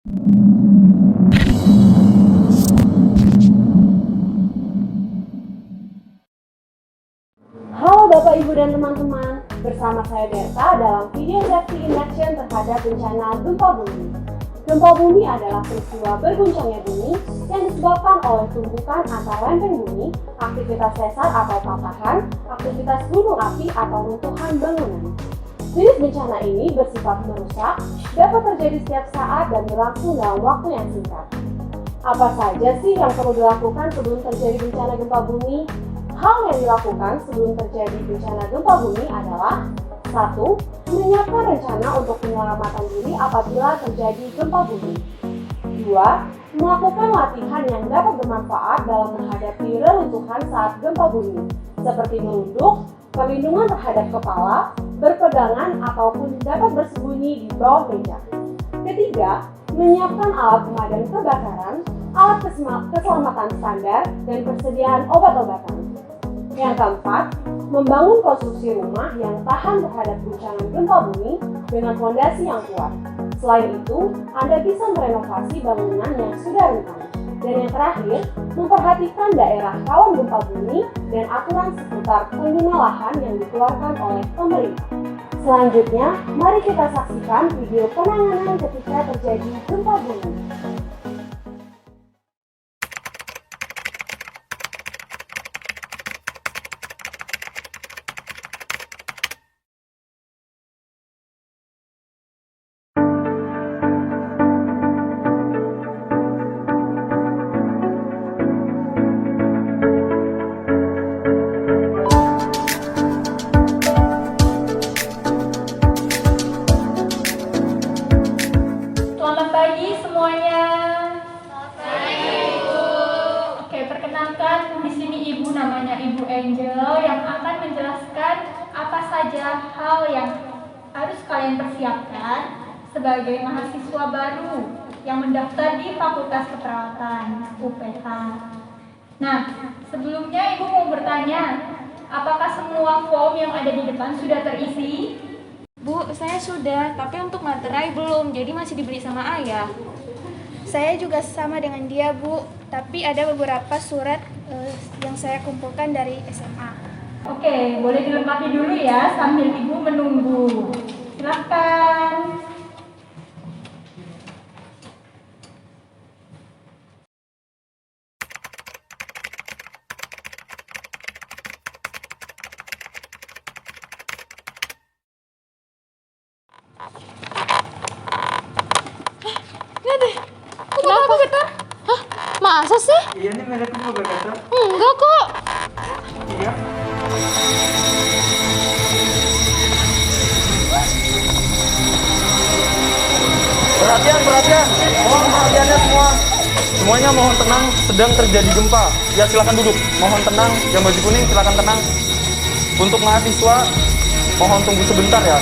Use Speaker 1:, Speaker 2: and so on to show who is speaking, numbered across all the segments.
Speaker 1: Halo Bapak, Ibu, dan teman-teman. Bersama saya Berta dalam video safety in action terhadap bencana gempa bumi. Gempa bumi adalah peristiwa berguncangnya bumi yang disebabkan oleh tumbukan atau lempeng bumi, aktivitas sesar atau patahan, aktivitas gunung api atau runtuhan bangunan. Jenis bencana ini bersifat merusak, dapat terjadi setiap saat dan berlangsung dalam waktu yang singkat. Apa saja sih yang perlu dilakukan sebelum terjadi bencana gempa bumi? Hal yang dilakukan sebelum terjadi bencana gempa bumi adalah 1. Menyiapkan rencana untuk penyelamatan diri apabila terjadi gempa bumi. 2. Melakukan latihan yang dapat bermanfaat dalam menghadapi reruntuhan saat gempa bumi, seperti menunduk, perlindungan terhadap kepala, berpegangan, ataupun dapat bersembunyi di bawah meja. 3. Menyiapkan alat pemadam kebakaran, alat keselamatan standar, dan persediaan obat-obatan. Yang keempat, membangun konstruksi rumah yang tahan terhadap guncangan gempa bumi dengan fondasi yang kuat. Selain itu, Anda bisa merenovasi bangunan yang sudah rentan. Dan yang terakhir, memperhatikan daerah rawan gempa bumi dan aturan seputar pengguna lahan yang dikeluarkan oleh pemerintah. Selanjutnya, mari kita saksikan video penanganan ketika terjadi gempa bumi.
Speaker 2: Selamat pagi semuanya. Selamat pagi, Ibu. Oke, perkenalkan di sini Ibu namanya Ibu Angel yang akan menjelaskan apa saja hal yang harus kalian persiapkan sebagai mahasiswa baru yang mendaftar di Fakultas Keperawatan UPH. Nah, sebelumnya Ibu mau bertanya, apakah semua form yang ada di depan sudah terisi?
Speaker 3: Bu, saya sudah, tapi untuk materai belum, jadi masih dibeli sama ayah. Saya juga sama dengan dia, Bu, tapi ada beberapa surat yang saya kumpulkan dari SMA.
Speaker 2: Oke, boleh dilengkapi dulu ya sambil Ibu menunggu. Silakan.
Speaker 3: Lihat deh, kenapa getar? Hah? Masa sih?
Speaker 4: Iya nih mereka juga berkata.
Speaker 3: Enggak kok.
Speaker 4: Iya. Perhatian. Mohon perhatiannya semua. Semuanya mohon tenang, sedang terjadi gempa. Ya silakan duduk. Mohon tenang. Yang baju kuning silakan tenang. Untuk mahasiswa, mohon tunggu sebentar ya.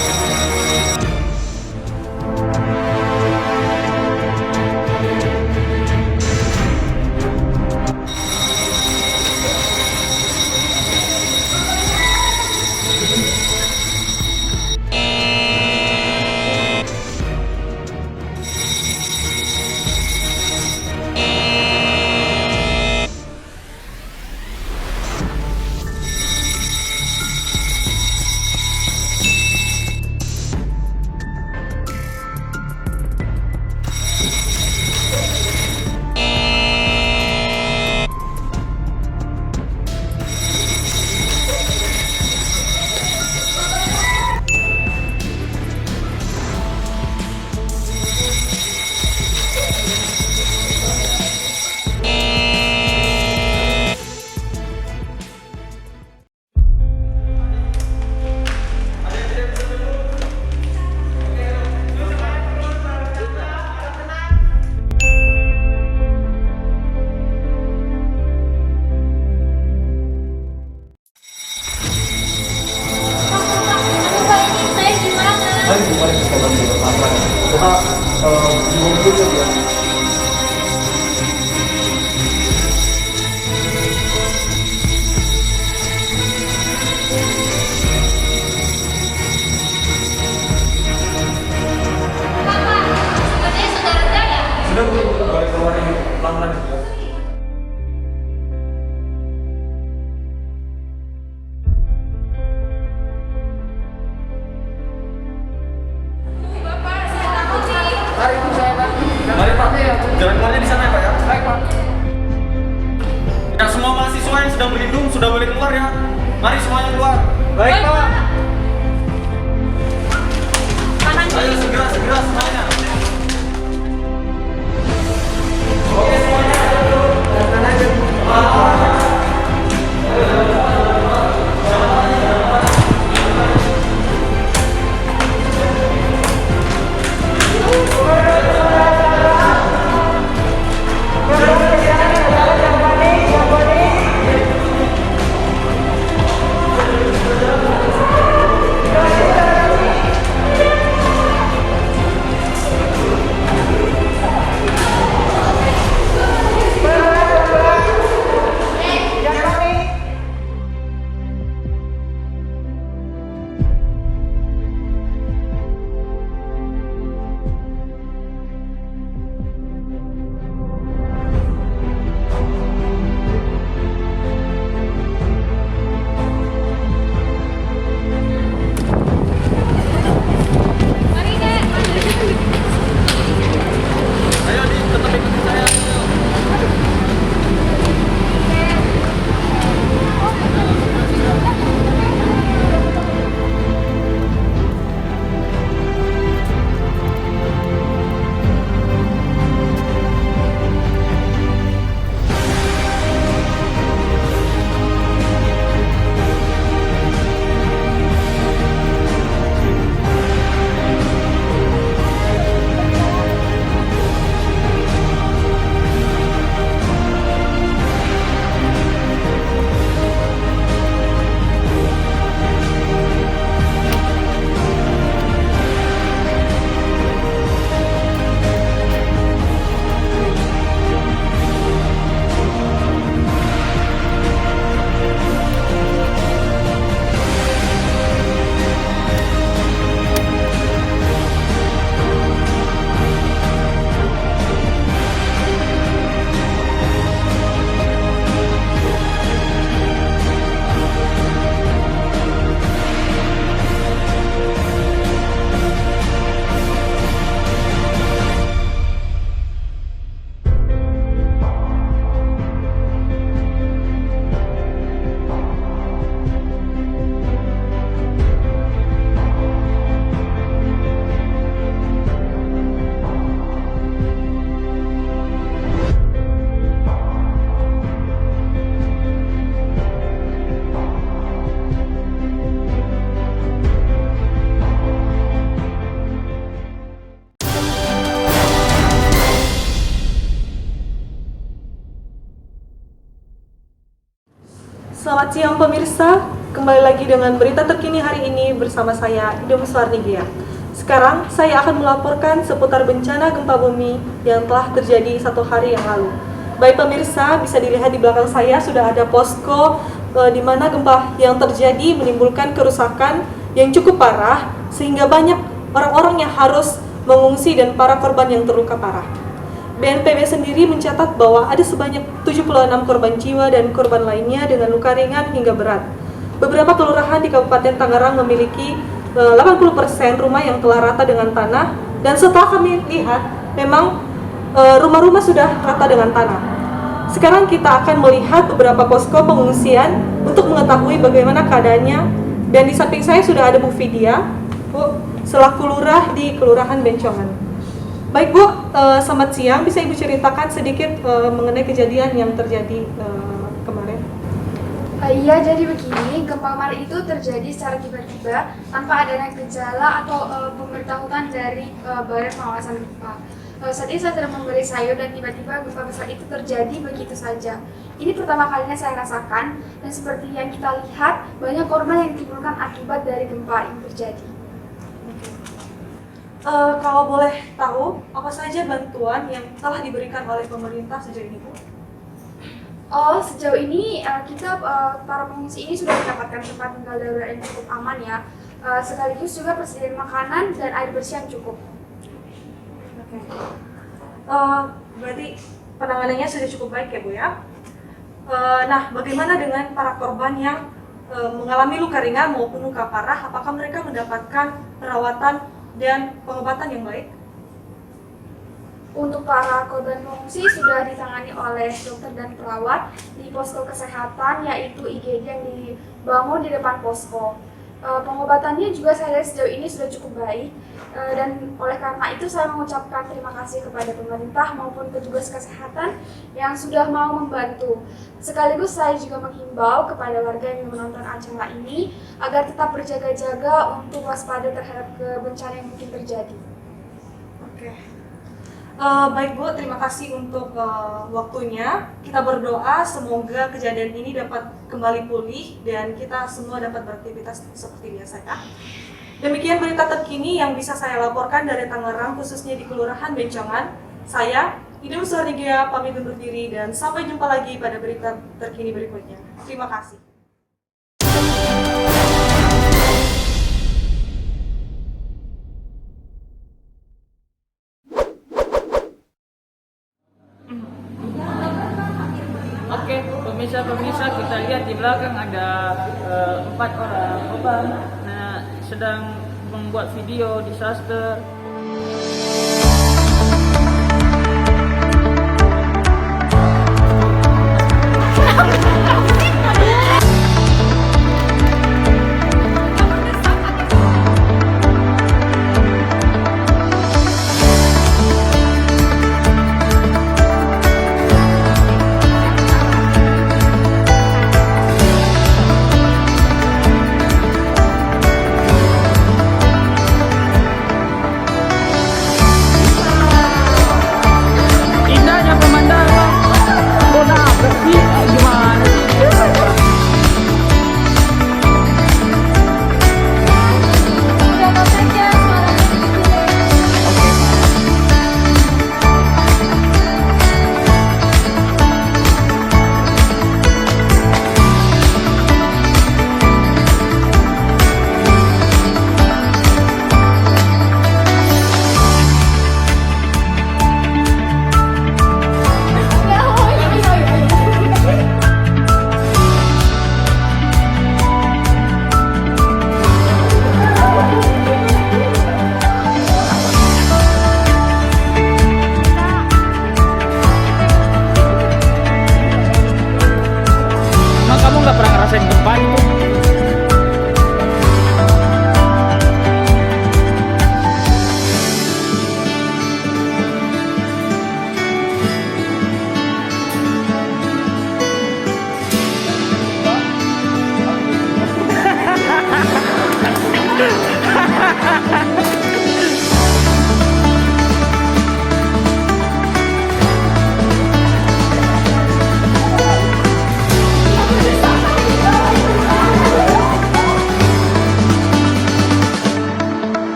Speaker 4: Jalan keluarnya di sana ya Pak ya. Baik Pak. Ya, semua mahasiswa yang sedang berlindung sudah boleh keluar ya. Mari semuanya keluar. Baik Pak. Ayo segera semuanya. Oke semuanya.
Speaker 5: Selamat siang pemirsa, kembali lagi dengan berita terkini hari ini bersama saya, Idom Suarnigia. Sekarang saya akan melaporkan seputar bencana gempa bumi yang telah terjadi 1 hari yang lalu. Baik pemirsa, bisa dilihat di belakang saya sudah ada posko di mana gempa yang terjadi menimbulkan kerusakan yang cukup parah sehingga banyak orang-orang yang harus mengungsi dan para korban yang terluka parah. BNPB sendiri mencatat bahwa ada sebanyak 76 korban jiwa dan korban lainnya dengan luka ringan hingga berat. Beberapa kelurahan di Kabupaten Tangerang memiliki 80% rumah yang telah rata dengan tanah, dan setelah kami lihat memang rumah-rumah sudah rata dengan tanah. Sekarang kita akan melihat beberapa posko pengungsian untuk mengetahui bagaimana keadaannya, dan di samping saya sudah ada Bu Vidya, Bu, selaku lurah di Kelurahan Bencongan. Baik Bu, selamat siang. Bisa Ibu ceritakan sedikit mengenai kejadian yang terjadi kemarin?
Speaker 6: Iya, jadi begini, gempa kemarin itu terjadi secara tiba-tiba tanpa adanya gejala atau pemberitahuan dari Badan Pengawasan Gempa. Saat ini saya sedang membeli sayur dan tiba-tiba gempa besar itu terjadi begitu saja. Ini pertama kalinya saya rasakan, dan seperti yang kita lihat, banyak korban yang ditimbulkan akibat dari gempa yang terjadi.
Speaker 5: Kalau boleh tahu, apa saja bantuan yang telah diberikan oleh pemerintah sejauh ini, Bu?
Speaker 6: Sejauh ini kita para pengungsi ini sudah mendapatkan tempat tinggal darurat yang cukup aman ya, sekaligus juga persediaan makanan dan air bersih yang cukup.
Speaker 5: Oke. Berarti penanganannya sudah cukup baik ya Bu ya? Nah, bagaimana dengan para korban yang mengalami luka ringan maupun luka parah? Apakah mereka mendapatkan perawatan dan pengobatan yang baik?
Speaker 6: Untuk para korban pengungsi sudah ditangani oleh dokter dan perawat di posko kesehatan, yaitu IGD yang dibangun di depan posko. Pengobatannya juga saya lihat sejauh ini sudah cukup baik, dan oleh karena itu saya mengucapkan terima kasih kepada pemerintah maupun petugas kesehatan yang sudah mau membantu. Sekaligus saya juga menghimbau kepada warga yang menonton acara ini agar tetap berjaga-jaga untuk waspada terhadap bencana yang mungkin terjadi.
Speaker 5: Oke. Baik Bu, terima kasih untuk waktunya. Kita berdoa semoga kejadian ini dapat kembali pulih dan kita semua dapat beraktivitas seperti biasa ya. Demikian berita terkini yang bisa saya laporkan dari Tangerang, khususnya di Kelurahan Bencongan. Saya, Idul Suharnigea, pamit undur diri dan sampai jumpa lagi pada berita terkini berikutnya. Terima kasih.
Speaker 7: Oke, pemirsa, kita lihat di belakang ada 4 orang korban sedang membuat video disaster